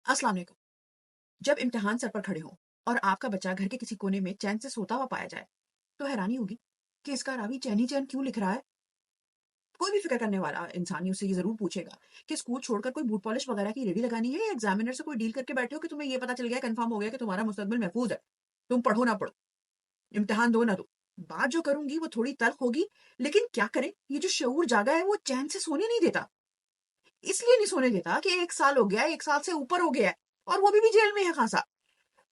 अस्सलाम वालेकुम। जब इम्तिहान सर पर खड़े हों और आपका बच्चा घर के किसी कोने में चैन से सोता हुआ पाया जाए, तो हैरानी होगी कि इसका रावी चैन ही चैन क्यों लिख रहा है। कोई भी फिक्र करने वाला इंसान उससे ये जरूर पूछेगा कि स्कूल छोड़कर कोई बूट पॉलिश वगैरह की रेडी लगानी है या एग्जामिनर से कोई डील करके बैठे हो कि तुम्हें ये पता चल गया, कंफर्म हो गया कि तुम्हारा मुस्तकबिल महफूज है, तुम पढ़ो ना पढ़ो, इम्तिहान दो ना दो। बात जो करूंगी वो थोड़ी तल्ख होगी, लेकिन क्या करें, ये जो शऊर जागा है वो चैन से सोने नहीं देता। इसलिए नहीं सोने देता कि 1 साल हो गया है, 1 साल से ऊपर हो गया है, और वो भी जेल में है खासा।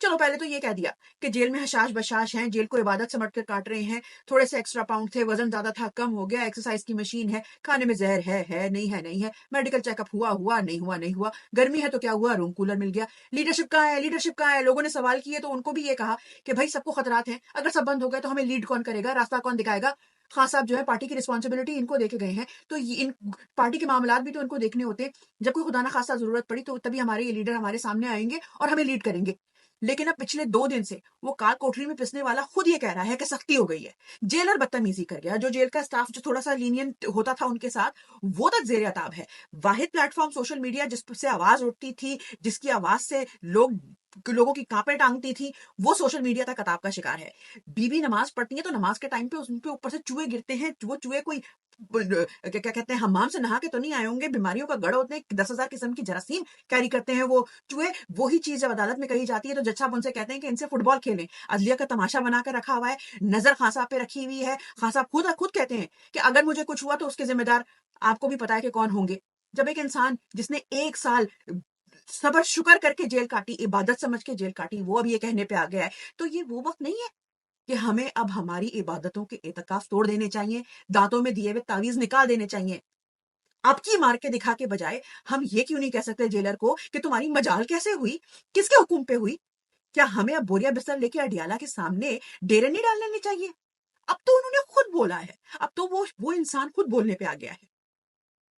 चलो पहले तो ये कह दिया कि जेल में हशाश बशाश हैं, जेल को इबादत समझ कर काट रहे हैं, थोड़े से एक्स्ट्रा पाउंड थे, वजन ज्यादा था, कम हो गया, एक्सरसाइज की मशीन है, खाने में जहर है नहीं है नहीं है, मेडिकल चेकअप हुआ हुआ नहीं हुआ नहीं हुआ, गर्मी है तो क्या हुआ, रूम कूलर मिल गया। लीडरशिप कहाँ है, लीडरशिप कहाँ है। लोगों ने सवाल किए तो उनको भी ये कहा कि भाई सबको खतरात हैं, अगर सब बंद हो गया तो हमें लीड कौन करेगा, रास्ता कौन दिखाएगा। खान साहब जो है पार्टी की रिस्पॉन्सिबिलिटी इनको देके गए हैं, तो इन पार्टी के मामलात भी तो इनको देखने होते। जब कोई खुदा ना खासा जरूरत पड़ी तो तभी हमारे ये लीडर हमारे सामने आएंगे और हमें लीड करेंगे। लेकिन अब पिछले 2 दिन से वो काल कोठरी में पिसने वाला खुद ये कह रहा है कि सख्ती हो गई है। जेलर बदतमीजी कर गया, जो जेल का स्टाफ जो थोड़ा सा लीनियंट होता था उनके साथ, वो तक जेर अताब है। वाहिद प्लेटफॉर्म सोशल मीडिया जिससे आवाज उठती थी, जिसकी आवाज से लोगों की कांपे टांगती थी, वो सोशल मीडिया तक अताब का शिकार है। बीवी नमाज पढ़ती है तो नमाज के टाइम पे उन पे ऊपर से चूहे गिरते हैं। वो चूहे कोई क्या क्या कहते हैं, हमाम से नहा के तो नहीं आए होंगे, बीमारियों का गढ़ होते हैं, 10,000 किस्म की जरासीम कैरी करते हैं वो चूहे। वही चीज जब अदालत में कही जाती है तो जज साहब उनसे कहते हैं कि इनसे फुटबॉल खेलें। अदलिया का तमाशा बनाकर रखा हुआ है, नजर खान साहब पे रखी हुई है। खान साहब खुद खुद कहते हैं कि अगर मुझे कुछ हुआ तो उसके जिम्मेदार आपको भी पता है कि कौन होंगे। जब एक इंसान जिसने 1 साल सबर शुक्र करके जेल काटी, इबादत समझ के जेल काटी, वो अब ये कहने पे आ गया है, तो ये वो वक्त नहीं है कि हमें अब हमारी इबादतों के एतकाफ तोड़ देने चाहिए, दांतों में दिए हुए तावीज निकाल देने चाहिए। अब की मार के दिखा के बजाय हम ये क्यों नहीं कह सकते जेलर को कि तुम्हारी मजाल कैसे हुई, किसके हुक्म पे हुई। क्या हमें अब बोरिया बिस्तर लेके अडियाला के सामने डेरे नहीं डाल लेने चाहिए। अब तो उन्होंने खुद बोला है, अब तो वो इंसान खुद बोलने पे आ गया है।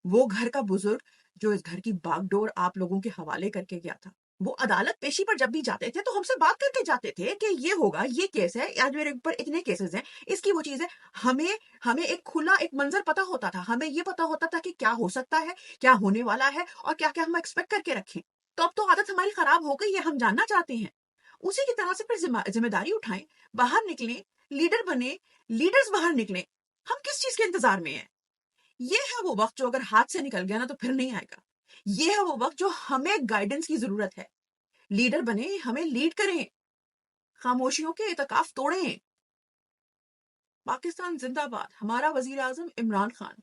वो घर का बुजुर्ग जो इस घर की बागडोर आप लोगों के हवाले करके गया था, वो अदालत पेशी पर जब भी जाते थे तो हमसे बात करके जाते थे कि ये होगा, ये केस है, आज मेरे ऊपर इतने केसेस हैं, इसकी वो चीज है। हमें हमें एक खुला एक मंजर पता होता था, हमें ये पता होता था कि क्या हो सकता है, क्या होने वाला है, और क्या क्या हम एक्सपेक्ट करके रखें। तो अब तो आदत हमारी खराब हो गई है, हम जानना चाहते हैं। उसी की तरह से फिर जिम्मेदारी उठाएं, बाहर निकलें, लीडर बने, लीडर्स बाहर निकलें। हम किस चीज के इंतजार में हैं। ये है वो वक्त जो अगर हाथ से निकल गया ना तो फिर नहीं आएगा। ये है वो वक्त जो हमें गाइडेंस की जरूरत है। लीडर बने, हमें लीड करें, खामोशियों के इतकाफ तोड़ें। पाकिस्तान जिंदाबाद। हमारा वजीर आजम इमरान खान।